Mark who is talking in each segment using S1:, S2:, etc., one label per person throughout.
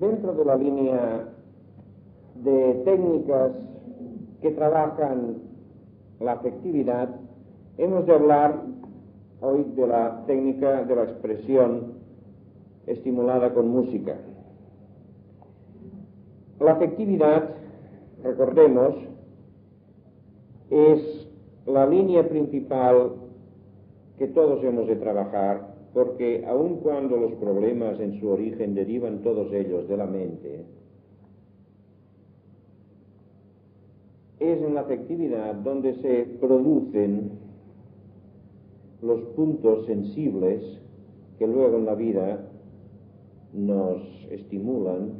S1: Dentro de la línea de técnicas que trabajan la afectividad, hemos de hablar hoy de la técnica de la expresión estimulada con música. La afectividad, recordemos, es la línea principal que todos hemos de trabajar, porque aun cuando los problemas en su origen derivan todos ellos de la mente, es en la afectividad donde se producen los puntos sensibles que luego en la vida nos estimulan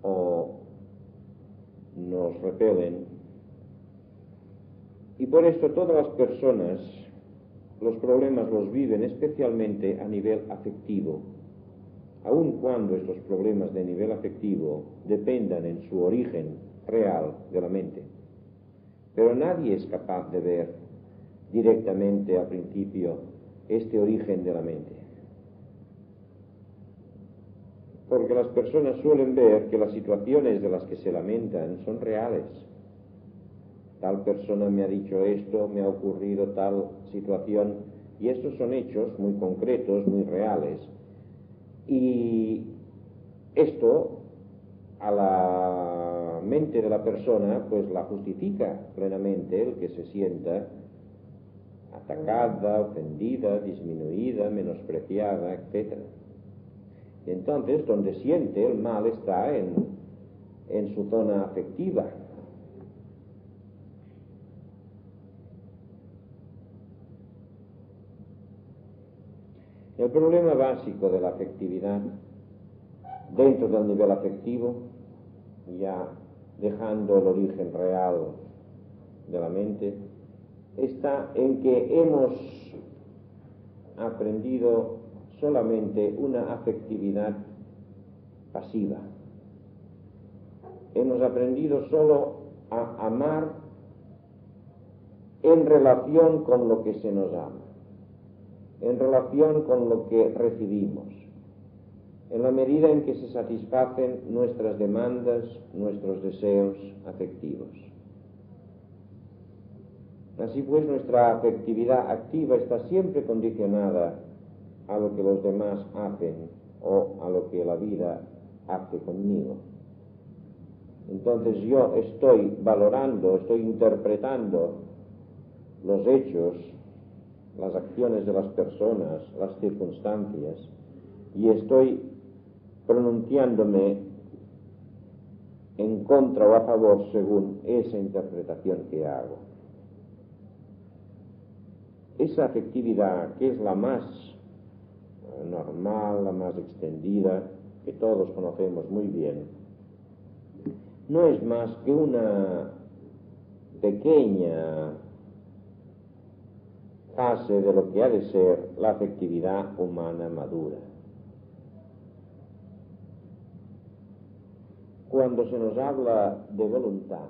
S1: o nos repelen. Y por esto todas las personas los problemas los viven especialmente a nivel afectivo, aun cuando estos problemas de nivel afectivo dependan en su origen real de la mente. Pero nadie es capaz de ver directamente al principio este origen de la mente, porque las personas suelen ver que las situaciones de las que se lamentan son reales. Tal persona me ha dicho esto, me ha ocurrido tal situación, y estos son hechos muy concretos, muy reales. Y esto a la mente de la persona pues la justifica plenamente el que se sienta atacada, ofendida, disminuida, menospreciada, etc. Y entonces donde siente el mal está en su zona afectiva. El problema básico de la afectividad dentro del nivel afectivo, ya dejando el origen real de la mente, está en que hemos aprendido solamente una afectividad pasiva. Hemos aprendido solo a amar en relación con lo que se nos ama, en relación con lo que recibimos, en la medida en que se satisfacen nuestras demandas, nuestros deseos afectivos. Así pues, nuestra afectividad activa está siempre condicionada a lo que los demás hacen o a lo que la vida hace conmigo. Entonces yo estoy valorando, estoy interpretando los hechos, las acciones de las personas, las circunstancias, y estoy pronunciándome en contra o a favor según esa interpretación que hago. Esa afectividad, que es la más normal, la más extendida, que todos conocemos muy bien, no es más que una pequeña fase de lo que ha de ser la afectividad humana madura. Cuando se nos habla de voluntad,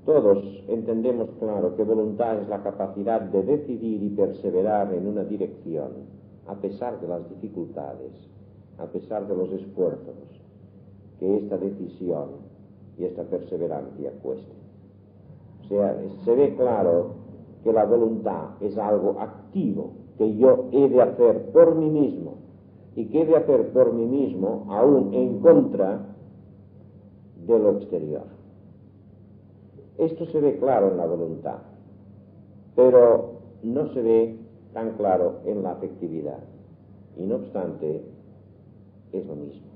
S1: todos entendemos claro que voluntad es la capacidad de decidir y perseverar en una dirección, a pesar de las dificultades, a pesar de los esfuerzos que esta decisión y esta perseverancia cuesten. O sea, se ve claro que la voluntad es algo activo, que yo he de hacer por mí mismo, y que he de hacer por mí mismo aún en contra de lo exterior. Esto se ve claro en la voluntad, pero no se ve tan claro en la afectividad, y no obstante es lo mismo.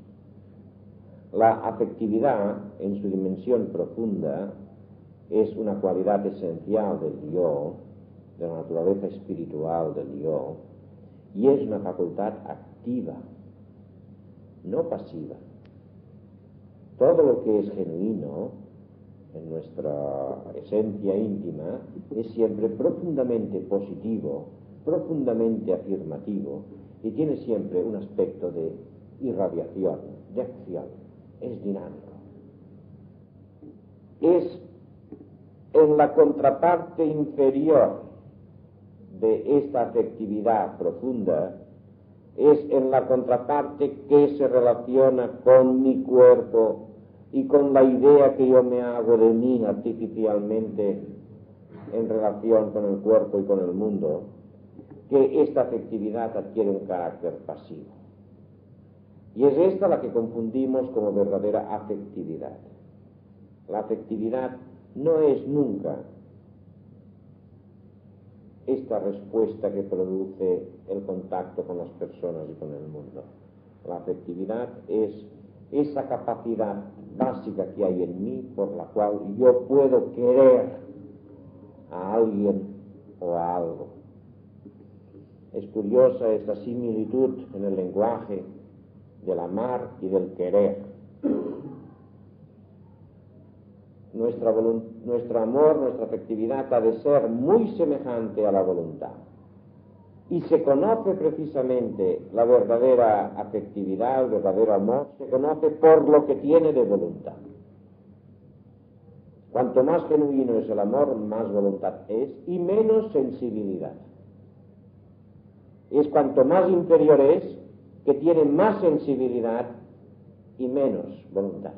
S1: La afectividad en su dimensión profunda es una cualidad esencial del yo, de la naturaleza espiritual del yo, y es una facultad activa, no pasiva. Todo lo que es genuino en nuestra esencia íntima es siempre profundamente positivo, profundamente afirmativo, y tiene siempre un aspecto de irradiación, de acción, es dinámico. Es en la contraparte inferior de esta afectividad profunda es en la contraparte que se relaciona con mi cuerpo y con la idea que yo me hago de mí artificialmente en relación con el cuerpo y con el mundo, que esta afectividad adquiere un carácter pasivo. Y es esta la que confundimos como verdadera afectividad. La afectividad no es nunca esta respuesta que produce el contacto con las personas y con el mundo. La afectividad es esa capacidad básica que hay en mí por la cual yo puedo querer a alguien o a algo. Es curiosa esta similitud en el lenguaje del amar y del querer. Nuestro amor, nuestra afectividad ha de ser muy semejante a la voluntad. Y se conoce precisamente la verdadera afectividad, el verdadero amor, se conoce por lo que tiene de voluntad. Cuanto más genuino es el amor, más voluntad es y menos sensibilidad. Es cuanto más inferior es, que tiene más sensibilidad y menos voluntad.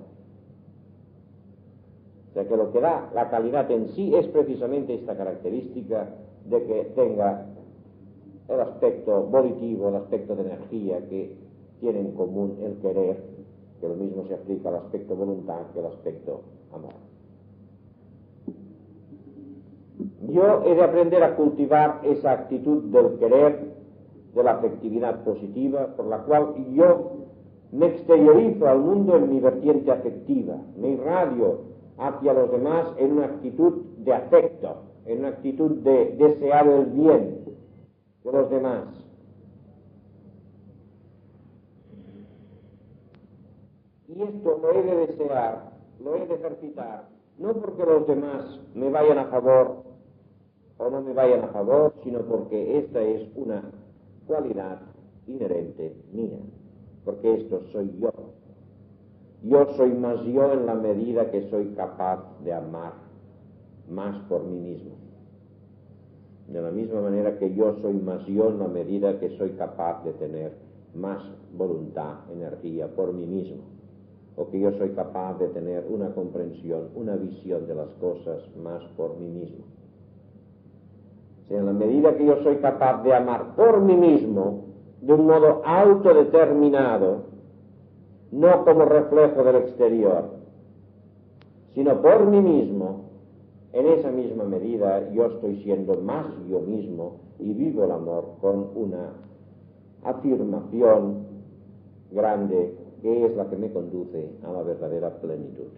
S1: O sea que lo que da la calidad en sí es precisamente esta característica de que tenga el aspecto volitivo, el aspecto de energía que tiene en común el querer, que lo mismo se aplica al aspecto voluntad que al aspecto amor. Yo he de aprender a cultivar esa actitud del querer, de la afectividad positiva, por la cual yo me exteriorizo al mundo en mi vertiente afectiva, me irradio hacia los demás en una actitud de afecto, en una actitud de desear el bien de los demás. Y esto lo he de desear, lo he de ejercitar, no porque los demás me vayan a favor o no me vayan a favor, sino porque esta es una cualidad inherente mía, porque esto soy yo. Yo soy más yo en la medida que soy capaz de amar más por mí mismo. De la misma manera que yo soy más yo en la medida que soy capaz de tener más voluntad, energía por mí mismo, o que yo soy capaz de tener una comprensión, una visión de las cosas más por mí mismo. O sea, en la medida que yo soy capaz de amar por mí mismo, de un modo autodeterminado, no como reflejo del exterior, sino por mí mismo, en esa misma medida yo estoy siendo más yo mismo y vivo el amor con una afirmación grande que es la que me conduce a la verdadera plenitud.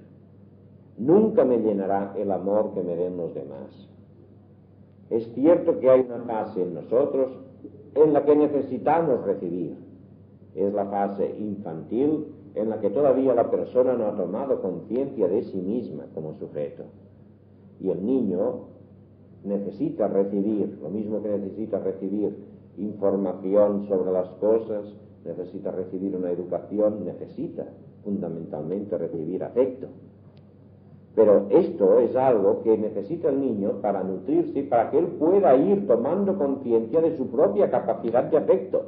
S1: Nunca me llenará el amor que me den los demás. Es cierto que hay una fase en nosotros en la que necesitamos recibir. Es la fase infantil en la que todavía la persona no ha tomado conciencia de sí misma como sujeto. Y el niño necesita recibir, lo mismo que necesita recibir información sobre las cosas, necesita recibir una educación, necesita fundamentalmente recibir afecto. Pero esto es algo que necesita el niño para nutrirse, para que él pueda ir tomando conciencia de su propia capacidad de afecto.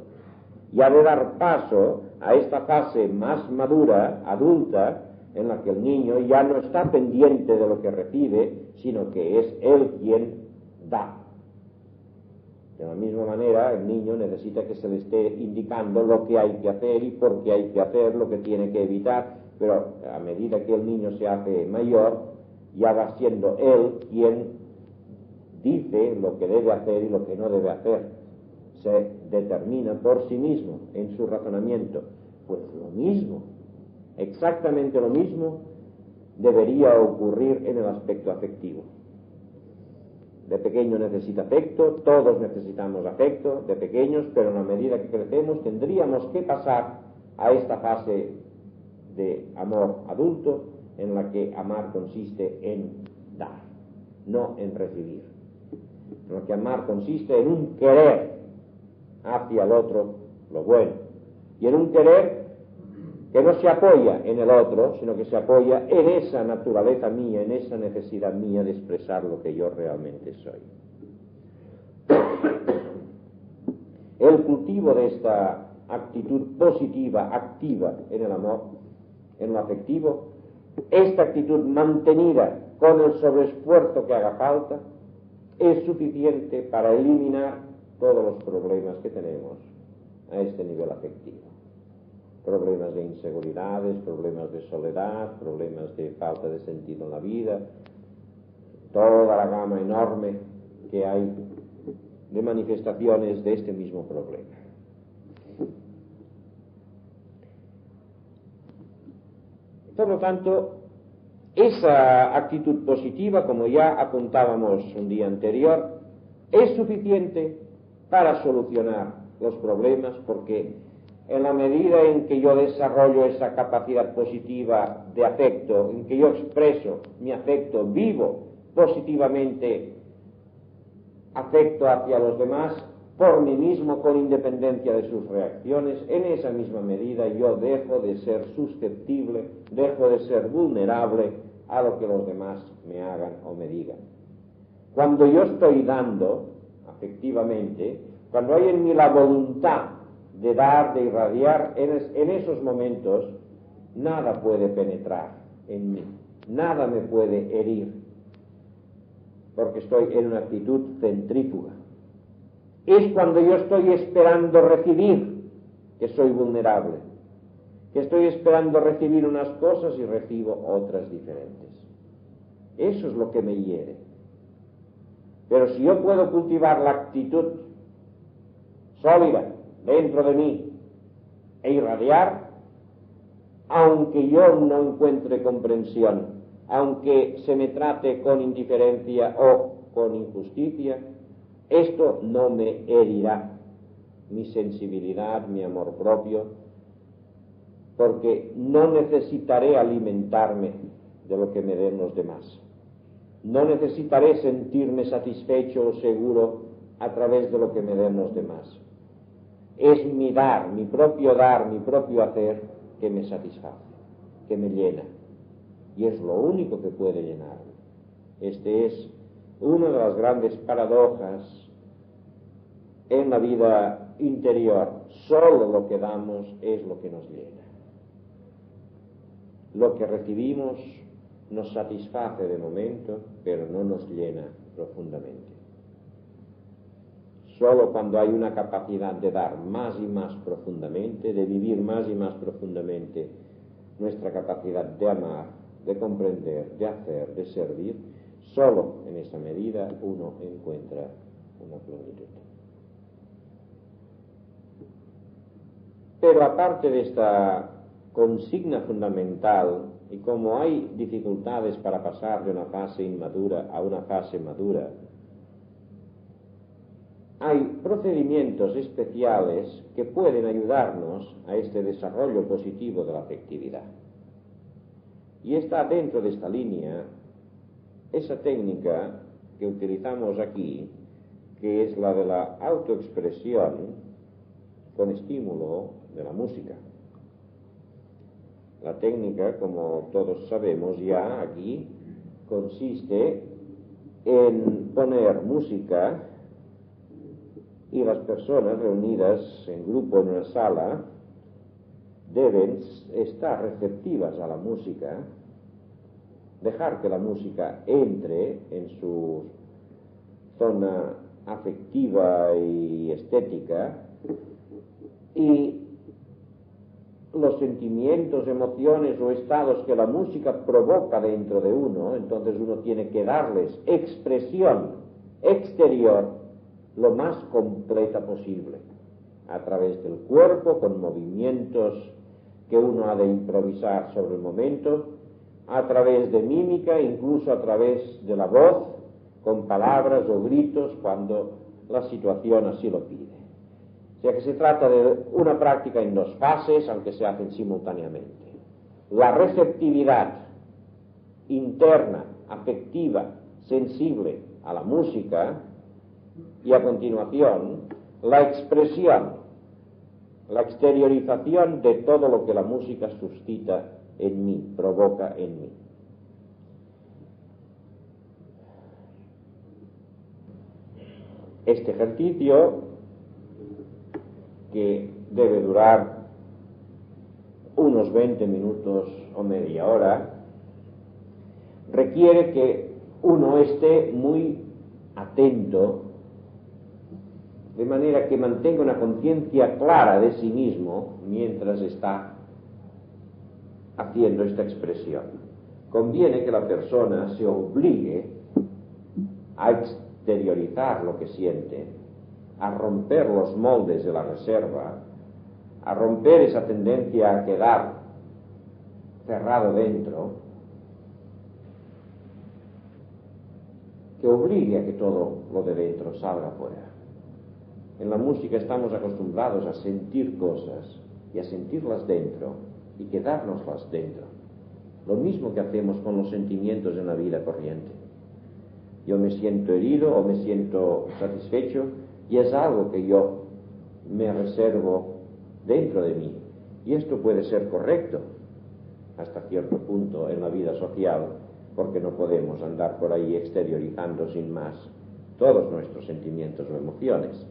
S1: Y ha de dar paso a esta fase más madura, adulta, en la que el niño ya no está pendiente de lo que recibe, sino que es él quien da. De la misma manera, el niño necesita que se le esté indicando lo que hay que hacer y por qué hay que hacer, lo que tiene que evitar, pero a medida que el niño se hace mayor, ya va siendo él quien dice lo que debe hacer y lo que no debe hacer. Se determina por sí mismo en su razonamiento. Pues lo mismo, exactamente lo mismo, debería ocurrir en el aspecto afectivo. De pequeño necesita afecto, todos necesitamos afecto de pequeños, pero en la medida que crecemos tendríamos que pasar a esta fase de amor adulto, en la que amar consiste en dar, no en recibir. En la que amar consiste en un querer hacia el otro lo bueno, y en un querer que no se apoya en el otro, sino que se apoya en esa naturaleza mía, en esa necesidad mía de expresar lo que yo realmente soy. El cultivo de esta actitud positiva, activa en el amor, en lo afectivo, esta actitud mantenida con el sobreesfuerzo que haga falta, es suficiente para eliminar todos los problemas que tenemos a este nivel afectivo. Problemas de inseguridades, problemas de soledad, problemas de falta de sentido en la vida, toda la gama enorme que hay de manifestaciones de este mismo problema. Por lo tanto, esa actitud positiva, como ya apuntábamos un día anterior, es suficiente para solucionar los problemas, porque en la medida en que yo desarrollo esa capacidad positiva de afecto, en que yo expreso mi afecto, vivo positivamente afecto hacia los demás, por mí mismo, con independencia de sus reacciones, en esa misma medida yo dejo de ser susceptible, dejo de ser vulnerable a lo que los demás me hagan o me digan. Cuando yo estoy dando, afectivamente, cuando hay en mí la voluntad de dar, de irradiar, en esos momentos nada puede penetrar en mí, nada me puede herir, porque estoy en una actitud centrífuga. Es cuando yo estoy esperando recibir que soy vulnerable, que estoy esperando recibir unas cosas y recibo otras diferentes. Eso es lo que me hiere. Pero si yo puedo cultivar la actitud sólida dentro de mí e irradiar, aunque yo no encuentre comprensión, aunque se me trate con indiferencia o con injusticia, esto no me herirá mi sensibilidad, mi amor propio, porque no necesitaré alimentarme de lo que me den los demás. No necesitaré sentirme satisfecho o seguro a través de lo que me den los demás. Es mi dar, mi propio hacer que me satisface, que me llena. Y es lo único que puede llenarme. Este es una de las grandes paradojas en la vida interior. Solo lo que damos es lo que nos llena. Lo que recibimos nos satisface de momento, pero no nos llena profundamente. Solo cuando hay una capacidad de dar más y más profundamente, de vivir más y más profundamente nuestra capacidad de amar, de comprender, de hacer, de servir, solo en esa medida uno encuentra una plenitud. Pero aparte de esta consigna fundamental, y como hay dificultades para pasar de una fase inmadura a una fase madura, hay procedimientos especiales que pueden ayudarnos a este desarrollo positivo de la afectividad. Y está dentro de esta línea esa técnica que utilizamos aquí, que es la de la autoexpresión con estímulo de la música. La técnica, como todos sabemos ya aquí, consiste en poner música y las personas reunidas en grupo en una sala deben estar receptivas a la música, dejar que la música entre en su zona afectiva y estética, y los sentimientos, emociones o estados que la música provoca dentro de uno, entonces uno tiene que darles expresión exterior lo más completa posible, a través del cuerpo, con movimientos que uno ha de improvisar sobre el momento, a través de mímica, incluso a través de la voz, con palabras o gritos cuando la situación así lo pide. O sea que se trata de una práctica en dos fases, aunque se hacen simultáneamente. La receptividad interna, afectiva, sensible a la música, y a continuación la expresión, la exteriorización de todo lo que la música suscita en mí, provoca en mí. Este ejercicio que debe durar unos 20 minutos o media hora, requiere que uno esté muy atento, de manera que mantenga una conciencia clara de sí mismo mientras está haciendo esta expresión. Conviene que la persona se obligue a exteriorizar lo que siente, a romper los moldes de la reserva, a romper esa tendencia a quedar cerrado dentro, que obligue a que todo lo de dentro salga fuera. En la música estamos acostumbrados a sentir cosas y a sentirlas dentro y quedárnoslas dentro. Lo mismo que hacemos con los sentimientos en la vida corriente. Yo me siento herido o me siento satisfecho y es algo que yo me reservo dentro de mí. Y esto puede ser correcto hasta cierto punto en la vida social, porque no podemos andar por ahí exteriorizando sin más todos nuestros sentimientos o emociones.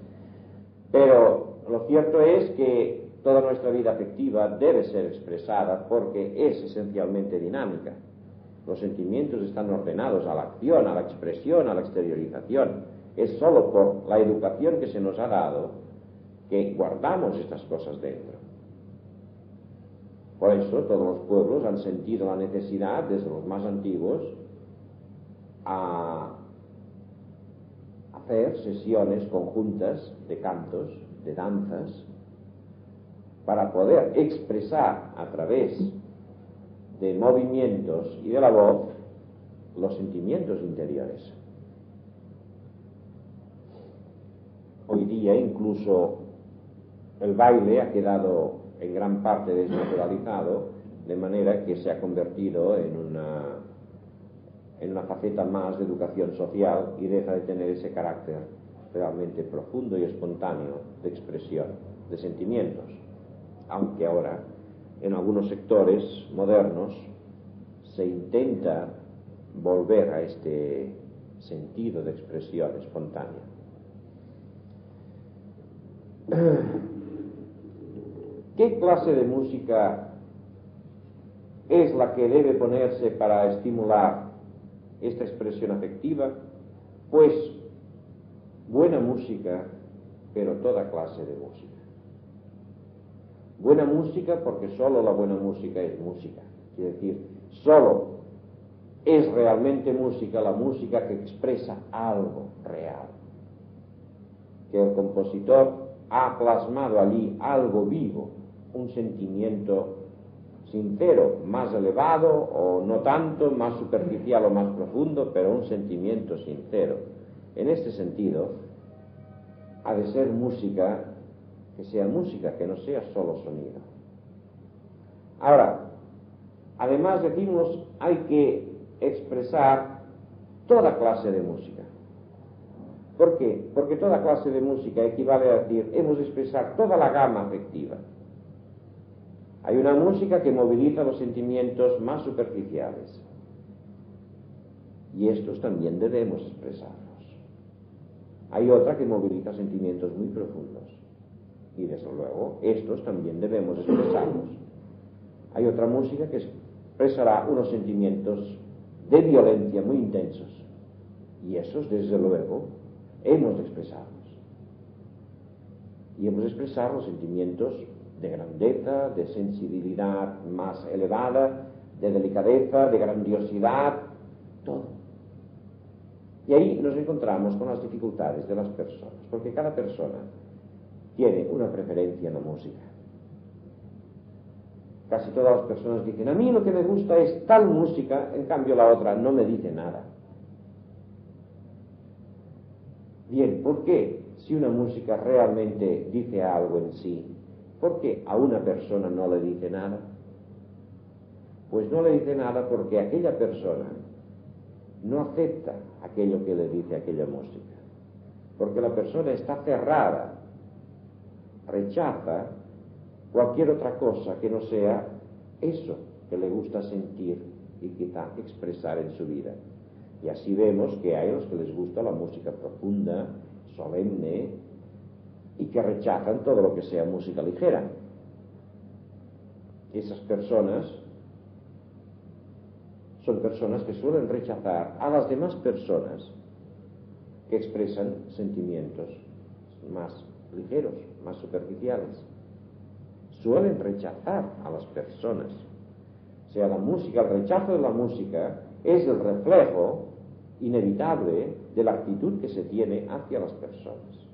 S1: Pero lo cierto es que toda nuestra vida afectiva debe ser expresada porque es esencialmente dinámica. Los sentimientos están ordenados a la acción, a la expresión, a la exteriorización. Es sólo por la educación que se nos ha dado que guardamos estas cosas dentro. Por eso todos los pueblos han sentido la necesidad, desde los más antiguos, a hacer sesiones conjuntas de cantos, de danzas, para poder expresar a través de movimientos y de la voz los sentimientos interiores. Hoy día incluso el baile ha quedado en gran parte desnaturalizado, de manera que se ha convertido en una faceta más de educación social y deja de tener ese carácter realmente profundo y espontáneo de expresión de sentimientos, aunque ahora en algunos sectores modernos se intenta volver a este sentido de expresión espontánea. ¿Qué clase de música es la que debe ponerse para estimular esta expresión afectiva? Pues buena música, pero toda clase de música. Buena música porque solo la buena música es música. Quiere decir, solo es realmente música la música que expresa algo real, que el compositor ha plasmado allí algo vivo, un sentimiento sincero, más elevado o no tanto, más superficial o más profundo, pero un sentimiento sincero. En este sentido, ha de ser música que sea música, que no sea solo sonido. Ahora, además decimos, hay que expresar toda clase de música. ¿Por qué? Porque toda clase de música equivale a decir, hemos de expresar toda la gama afectiva. Hay una música que moviliza los sentimientos más superficiales, y estos también debemos expresarlos. Hay otra que moviliza sentimientos muy profundos, y desde luego estos también debemos expresarlos. Hay otra música que expresará unos sentimientos de violencia muy intensos, y esos desde luego hemos de expresarlos. Y hemos de expresar los sentimientos de grandeza, de sensibilidad más elevada, de delicadeza, de grandiosidad, todo. Y ahí nos encontramos con las dificultades de las personas, porque cada persona tiene una preferencia en la música. Casi todas las personas dicen, a mí lo que me gusta es tal música, en cambio la otra no me dice nada. Bien, ¿por qué? Si una música realmente dice algo en sí, ¿por qué a una persona no le dice nada? Pues no le dice nada porque aquella persona no acepta aquello que le dice aquella música, porque la persona está cerrada, rechaza cualquier otra cosa que no sea eso que le gusta sentir y quizá expresar en su vida. Y así vemos que hay a los que les gusta la música profunda, solemne, y que rechazan todo lo que sea música ligera. Esas personas son personas que suelen rechazar a las demás personas que expresan sentimientos más ligeros, más superficiales. Suelen rechazar a las personas. O sea, la música, el rechazo de la música es el reflejo inevitable de la actitud que se tiene hacia las personas.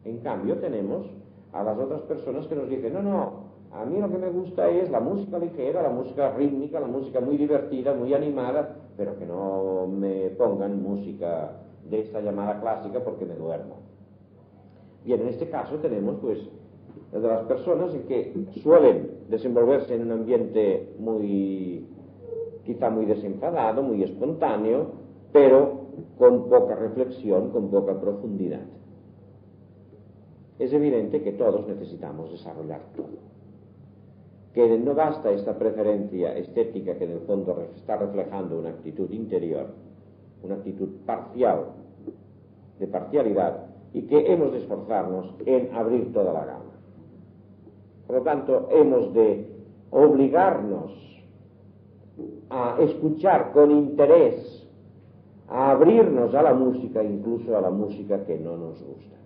S1: En cambio, tenemos a las otras personas que nos dicen, no, a mí lo que me gusta es la música ligera, la música rítmica, la música muy divertida, muy animada, pero que no me pongan música de esta llamada clásica porque me duermo. Bien, en este caso tenemos pues el de las personas en que suelen desenvolverse en un ambiente quizá muy desenfadado, muy espontáneo, pero con poca reflexión, con poca profundidad. Es evidente que todos necesitamos desarrollar todo. Que no basta esta preferencia estética que en el fondo está reflejando una actitud interior, una actitud parcial, de parcialidad, y que hemos de esforzarnos en abrir toda la gama. Por lo tanto, hemos de obligarnos a escuchar con interés, a abrirnos a la música, incluso a la música que no nos gusta,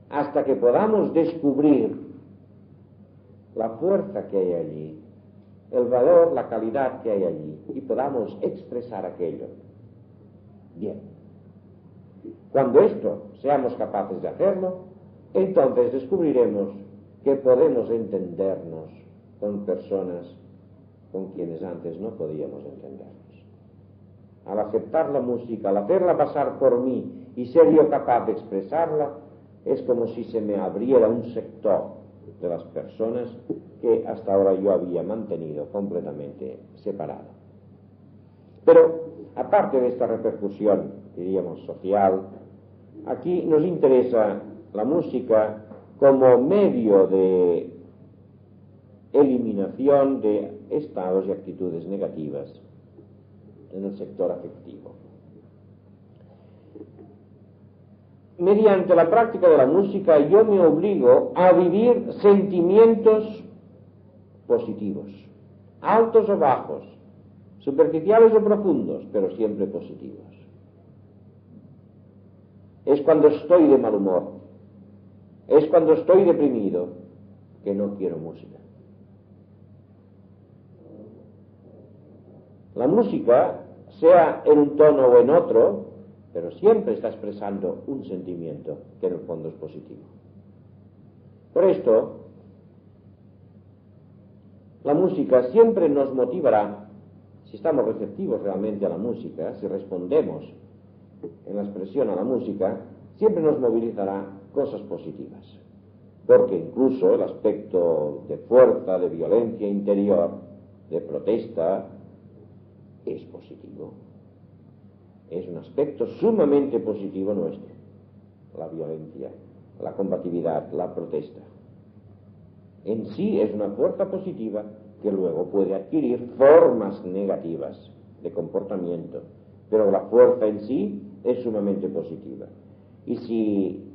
S1: hasta que podamos descubrir la fuerza que hay allí, el valor, la calidad que hay allí, y podamos expresar aquello. Bien. Cuando esto seamos capaces de hacerlo, entonces descubriremos que podemos entendernos con personas con quienes antes no podíamos entendernos. Al aceptar la música, al hacerla pasar por mí y ser yo capaz de expresarla, es como si se me abriera un sector de las personas que hasta ahora yo había mantenido completamente separado. Pero, aparte de esta repercusión, diríamos, social, aquí nos interesa la música como medio de eliminación de estados y actitudes negativas en el sector afectivo. Mediante la práctica de la música yo me obligo a vivir sentimientos positivos, altos o bajos, superficiales o profundos, pero siempre positivos. Es cuando estoy de mal humor, es cuando estoy deprimido, que no quiero música. La música, sea en un tono o en otro, pero siempre está expresando un sentimiento que en el fondo es positivo. Por esto, la música siempre nos motivará, si estamos receptivos realmente a la música, si respondemos en la expresión a la música, siempre nos movilizará cosas positivas. Porque incluso el aspecto de fuerza, de violencia interior, de protesta, es positivo. Es un aspecto sumamente positivo nuestro, la violencia, la combatividad, la protesta. En sí es una fuerza positiva que luego puede adquirir formas negativas de comportamiento, pero la fuerza en sí es sumamente positiva. Y si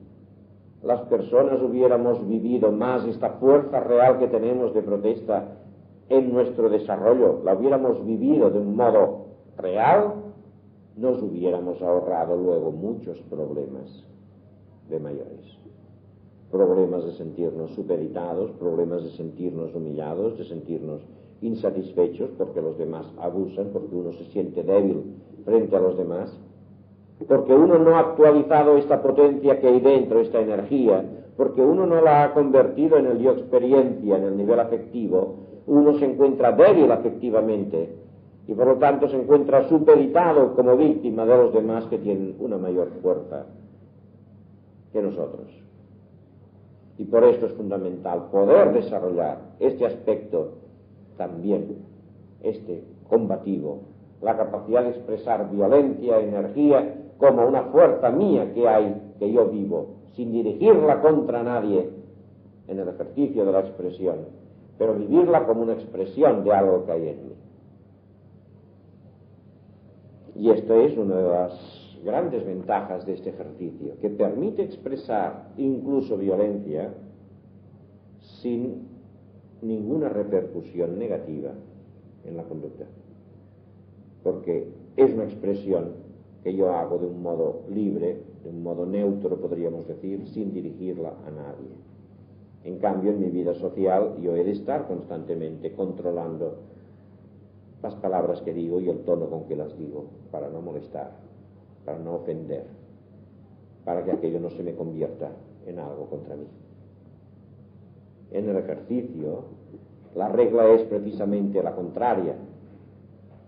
S1: las personas hubiéramos vivido más esta fuerza real que tenemos de protesta en nuestro desarrollo, la hubiéramos vivido de un modo real, nos hubiéramos ahorrado luego muchos problemas de mayores. Problemas de sentirnos supeditados, problemas de sentirnos humillados, de sentirnos insatisfechos porque los demás abusan, porque uno se siente débil frente a los demás, porque uno no ha actualizado esta potencia que hay dentro, esta energía, porque uno no la ha convertido en el yo experiencia, en el nivel afectivo, uno se encuentra débil afectivamente y por lo tanto se encuentra supeditado como víctima de los demás que tienen una mayor fuerza que nosotros. Y por esto es fundamental poder desarrollar este aspecto también, este combativo, la capacidad de expresar violencia, energía, como una fuerza mía que hay, que yo vivo, sin dirigirla contra nadie en el ejercicio de la expresión, pero vivirla como una expresión de algo que hay en mí. Y esto es una de las grandes ventajas de este ejercicio, que permite expresar incluso violencia sin ninguna repercusión negativa en la conducta, porque es una expresión que yo hago de un modo libre, de un modo neutro, podríamos decir, sin dirigirla a nadie. En cambio, en mi vida social yo he de estar constantemente controlando las palabras que digo y el tono con que las digo, para no molestar, para no ofender, para que aquello no se me convierta en algo contra mí. En el ejercicio, la regla es precisamente la contraria: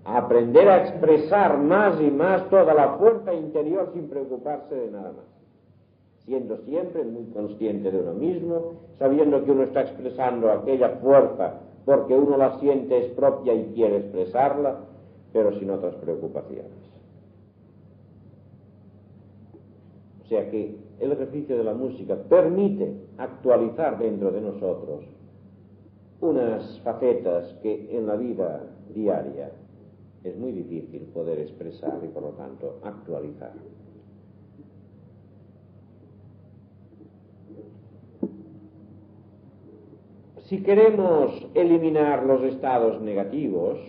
S1: aprender a expresar más y más toda la fuerza interior sin preocuparse de nada más, siendo siempre muy consciente de uno mismo, sabiendo que uno está expresando aquella fuerza porque uno la siente es propia y quiere expresarla, pero sin otras preocupaciones. O sea que el ejercicio de la música permite actualizar dentro de nosotros unas facetas que en la vida diaria es muy difícil poder expresar y por lo tanto actualizar. Si queremos eliminar los estados negativos,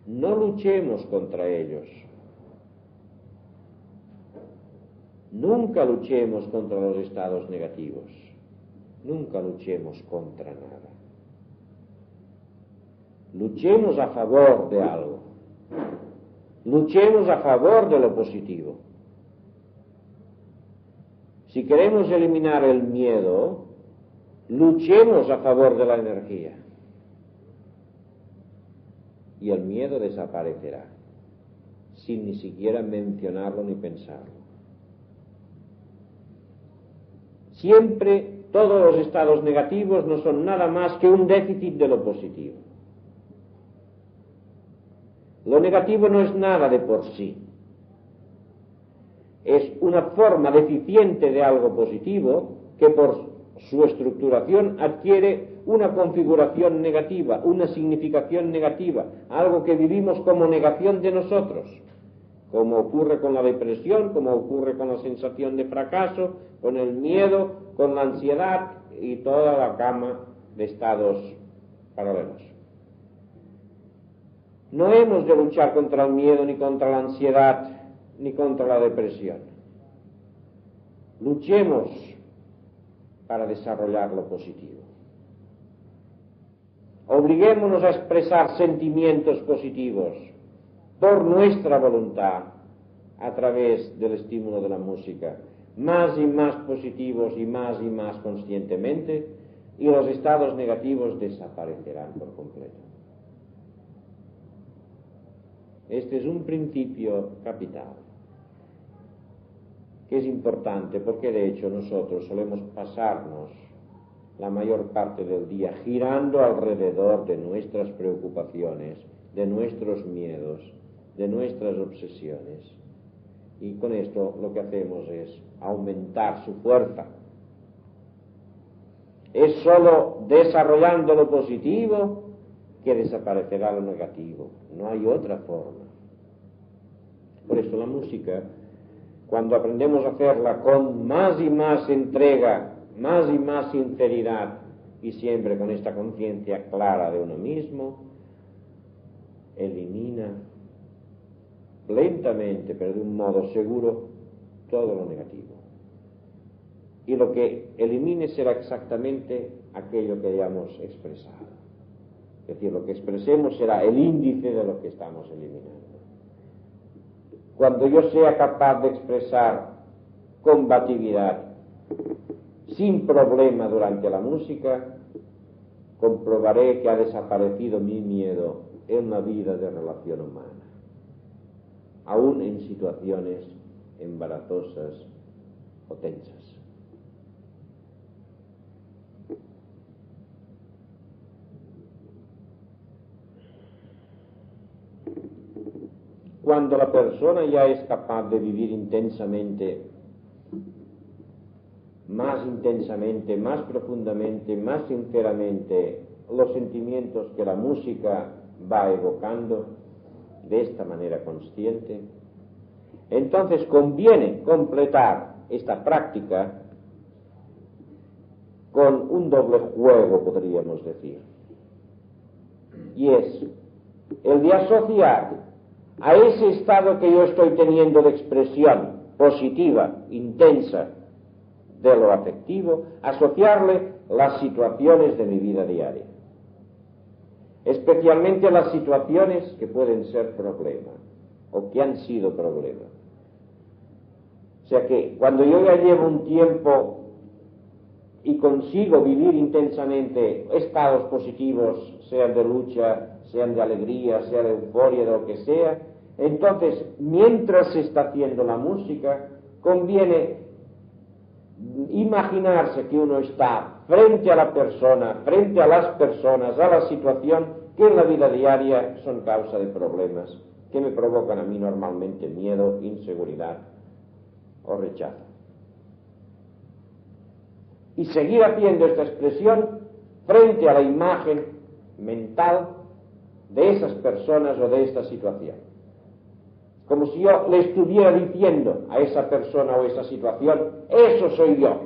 S1: no luchemos contra ellos. Nunca luchemos contra los estados negativos. Nunca luchemos contra nada. Luchemos a favor de algo. Luchemos a favor de lo positivo. Si queremos eliminar el miedo, luchemos a favor de la energía. Y el miedo desaparecerá, sin ni siquiera mencionarlo ni pensarlo. Siempre todos los estados negativos no son nada más que un déficit de lo positivo. Lo negativo no es nada de por sí. Es una forma deficiente de algo positivo que por su estructuración adquiere una configuración negativa, una significación negativa, algo que vivimos como negación de nosotros, como ocurre con la depresión, como ocurre con la sensación de fracaso, con el miedo, con la ansiedad y toda la gama de estados paralelos. No hemos de luchar contra el miedo, ni contra la ansiedad, ni contra la depresión. Luchemos para desarrollar lo positivo. Obliguémonos a expresar sentimientos positivos por nuestra voluntad a través del estímulo de la música, más y más positivos y más conscientemente, y los estados negativos desaparecerán por completo. Este es un principio capital, que es importante porque de hecho nosotros solemos pasarnos la mayor parte del día girando alrededor de nuestras preocupaciones, de nuestros miedos, de nuestras obsesiones, y con esto lo que hacemos es aumentar su fuerza. Es sólo desarrollando lo positivo que desaparecerá lo negativo, no hay otra forma. Por eso la música, cuando aprendemos a hacerla con más y más entrega, más y más sinceridad, y siempre con esta conciencia clara de uno mismo, elimina lentamente, pero de un modo seguro, todo lo negativo. Y lo que elimine será exactamente aquello que hayamos expresado. Es decir, lo que expresemos será el índice de lo que estamos eliminando. Cuando yo sea capaz de expresar combatividad sin problema durante la música, comprobaré que ha desaparecido mi miedo en la vida de relación humana, aún en situaciones embarazosas o tensas. Cuando la persona ya es capaz de vivir intensamente, más profundamente, más sinceramente los sentimientos que la música va evocando de esta manera consciente, Entonces conviene completar esta práctica con un doble juego, podríamos decir, y es el de asociar a ese estado que yo estoy teniendo de expresión positiva, intensa, de lo afectivo, asociarle las situaciones de mi vida diaria, especialmente las situaciones que pueden ser problema o que han sido problema. O sea que cuando yo ya llevo un tiempo y consigo vivir intensamente estados positivos, sean de lucha, sean de alegría, sean de euforia, de lo que sea, entonces mientras se está haciendo la música conviene imaginarse que uno está frente a la persona, frente a las personas, a la situación que en la vida diaria son causa de problemas que me provocan a mí normalmente miedo, inseguridad o rechazo. Y seguir haciendo esta expresión frente a la imagen mental de esas personas o de esta situación. Como si yo le estuviera diciendo a esa persona o esa situación, eso soy yo.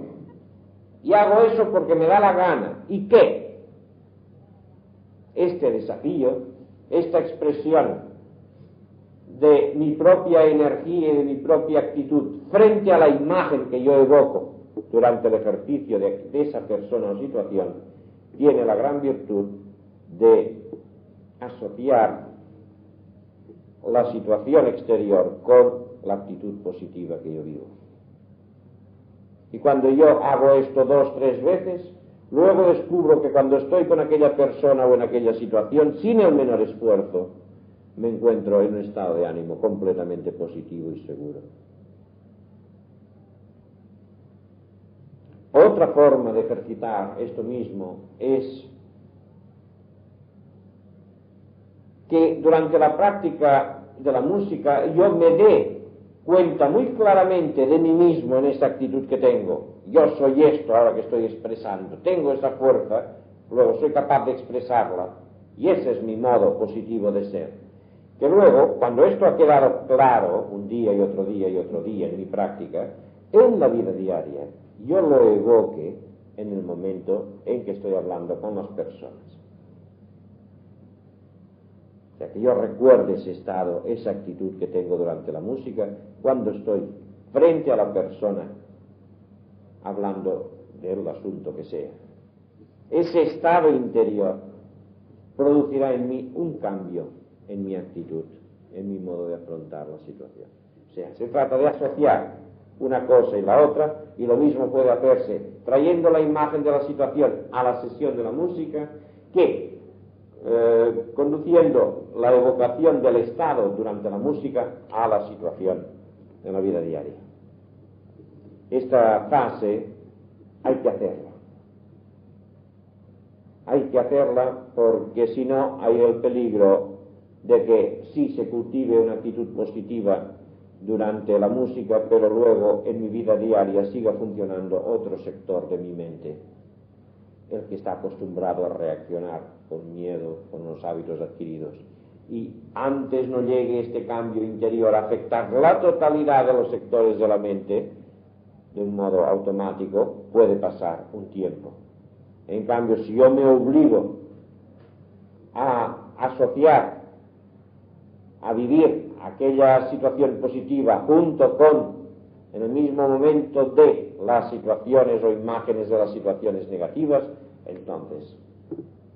S1: Y hago eso porque me da la gana. ¿Y qué? Este desafío, esta expresión de mi propia energía y de mi propia actitud frente a la imagen que yo evoco durante el ejercicio de esa persona o situación, tiene la gran virtud de asociar la situación exterior con la actitud positiva que yo vivo. Y cuando yo hago esto 2 o 3 veces, luego descubro que cuando estoy con aquella persona o en aquella situación, sin el menor esfuerzo, me encuentro en un estado de ánimo completamente positivo y seguro. Otra forma de ejercitar esto mismo es que durante la práctica de la música yo me dé cuenta muy claramente de mí mismo en esa actitud que tengo. Yo soy esto ahora que estoy expresando, tengo esa fuerza, luego soy capaz de expresarla y ese es mi modo positivo de ser. Que luego, cuando esto ha quedado claro un día y otro día y otro día en mi práctica, en la vida diaria, yo lo evoque en el momento en que estoy hablando con las personas. O sea, que yo recuerde ese estado, esa actitud que tengo durante la música, cuando estoy frente a la persona hablando del asunto que sea. Ese estado interior producirá en mí un cambio en mi actitud, en mi modo de afrontar la situación. O sea, se trata de asociar una cosa y la otra, y lo mismo puede hacerse trayendo la imagen de la situación a la sesión de la música que conduciendo la evocación del estado durante la música a la situación en la vida diaria. Esta fase hay que hacerla. Hay que hacerla porque si no hay el peligro de que sí se cultive una actitud positiva durante la música, pero luego en mi vida diaria siga funcionando otro sector de mi mente, el que está acostumbrado a reaccionar con miedo, con los hábitos adquiridos. Y antes no llegue este cambio interior a afectar la totalidad de los sectores de la mente, de un modo automático, puede pasar un tiempo. En cambio, si yo me obligo a asociar, a vivir aquella situación positiva junto con, en el mismo momento de las situaciones o imágenes de las situaciones negativas, entonces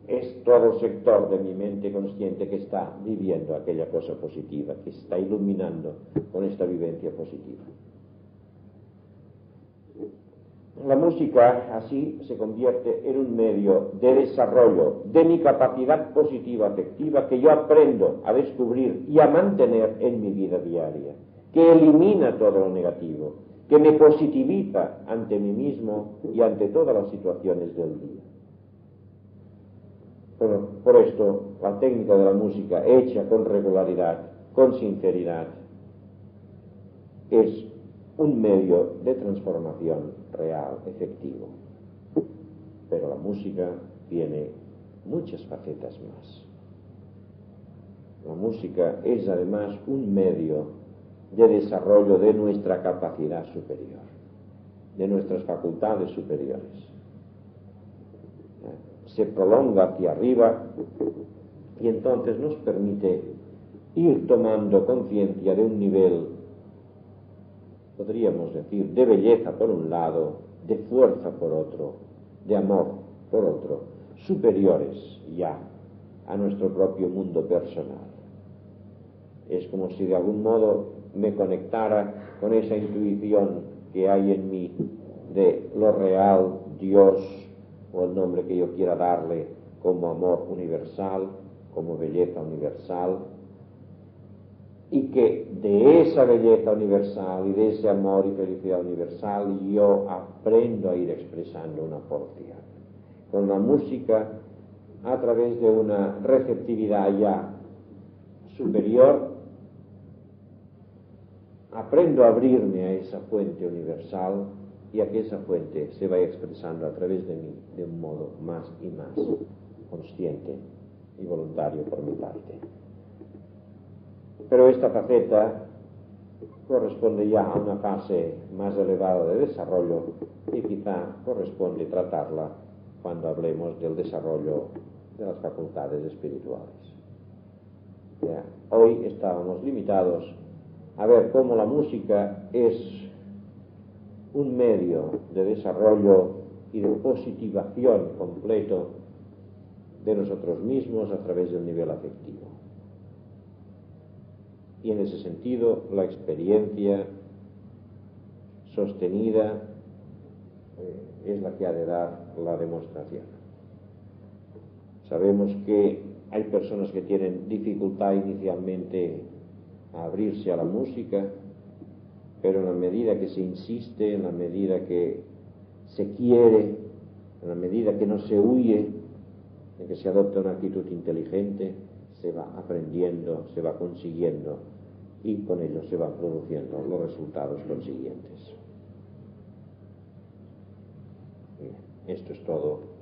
S1: es todo el sector de mi mente consciente que está viviendo aquella cosa positiva, que se está iluminando con esta vivencia positiva. La música así se convierte en un medio de desarrollo de mi capacidad positiva afectiva que yo aprendo a descubrir y a mantener en mi vida diaria, que elimina todo lo negativo, que me positiviza ante mí mismo y ante todas las situaciones del día. Por esto, la técnica de la música hecha con regularidad, con sinceridad, es un medio de transformación real, efectivo. Pero la música tiene muchas facetas más. La música es además un medio de desarrollo de nuestra capacidad superior, de nuestras facultades superiores. Se prolonga hacia arriba y entonces nos permite ir tomando conciencia de un nivel, podríamos decir, de belleza por un lado, de fuerza por otro, de amor por otro, superiores ya a nuestro propio mundo personal. Es como si de algún modo me conectara con esa intuición que hay en mí de lo real, Dios, o el nombre que yo quiera darle, como amor universal, como belleza universal, y que de esa belleza universal y de ese amor y felicidad universal yo aprendo a ir expresando una porción. Con la música, a través de una receptividad ya superior, aprendo a abrirme a esa fuente universal y a que esa fuente se vaya expresando a través de mí de un modo más y más consciente y voluntario por mi parte. Pero esta faceta corresponde ya a una fase más elevada de desarrollo y quizá corresponde tratarla cuando hablemos del desarrollo de las facultades espirituales. Ya, hoy estábamos limitados a ver cómo la música es un medio de desarrollo y de positivación completo de nosotros mismos a través del nivel afectivo. Y en ese sentido, la experiencia sostenida es la que ha de dar la demostración. Sabemos que hay personas que tienen dificultad inicialmente a abrirse a la música, pero en la medida que se insiste, en la medida que se quiere, en la medida que no se huye, en que se adopta una actitud inteligente, se va aprendiendo, se va consiguiendo y con ello se van produciendo los resultados consiguientes. Bien, esto es todo.